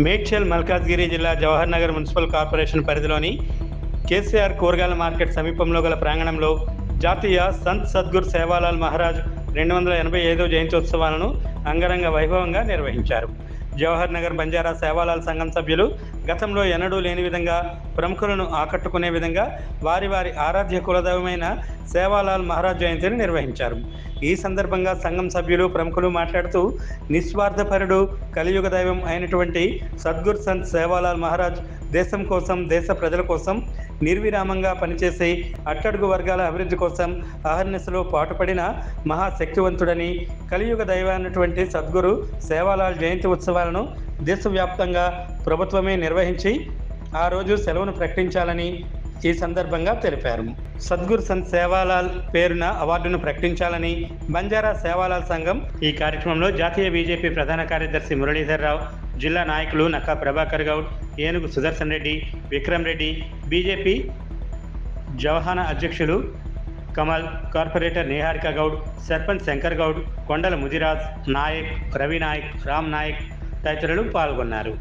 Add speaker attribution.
Speaker 1: మేడ్చల్ మల్కాజ్గిరి జిల్లా Jawahar Nagar municipal corporation పరిధిలోని కేసీఆర్ కూరగాయల మార్కెట్ సమీపంలో గల ప్రాంగణంలో జాతీయ సంత్ సద్గురు సేవాలాల్ మహారాజ్ 285వ జయంత్యోత్సవాలను అంగరంగ వైభవంగా నిర్వహించారు. జవహర్ నగర్ బంజారా సేవాలాల్ సంఘం సభ్యులు గతంలో ఎన్నడూ లేని విధంగా ప్రముఖులను ఆకట్టుకునే విధంగా వారి ఆరాధ్య కులదైవమైన సేవాలాల్ మహారాజ్ జయంతిని నిర్వహించారు. ఈ సందర్భంగా సంఘం సభ్యులు ప్రముఖులు మాట్లాడుతూ నిస్వార్థపరుడు కలియుగ దైవం అయినటువంటి సద్గురు సంత్ సేవాలాల్ మహారాజ్ దేశం కోసం, దేశ ప్రజల కోసం నిర్విరామంగా పనిచేసి అట్టడుగు వర్గాల అభివృద్ధి కోసం అహర్నిశలో పాటుపడిన మహాశక్తివంతుడని, కలియుగ దైవమైనటువంటి సద్గురు సేవాలాల్ జయంతి ఉత్సవాలను దేశవ్యాప్తంగా ప్రభుత్వమే నిర్వహించి ఆ రోజు సెలవును ప్రకటించాలని ఈ సందర్భంగా తెలిపారు. సద్గురు సంత్ సేవాలాల్ పేరున అవార్డును ప్రకటించాలని బంజారా సేవాలాల్ సంఘం ఈ కార్యక్రమంలో జాతీయ బీజేపీ ప్రధాన కార్యదర్శి మురళీధర్ రావు, జిల్లా నాయకులు నక్కా ప్రభాకర్ గౌడ్, ఏనుగు సుదర్శన్ రెడ్డి, విక్రమ్ రెడ్డి, బీజేపీ జవహానా అధ్యక్షులు కమల్, కార్పొరేటర్ నిహారిక గౌడ్, సర్పంచ్ శంకర్ గౌడ్, కొండల ముదిరాజ్ నాయక్, రవి నాయక్, రామ్ నాయక్ తదితరులు పాల్గొన్నారు.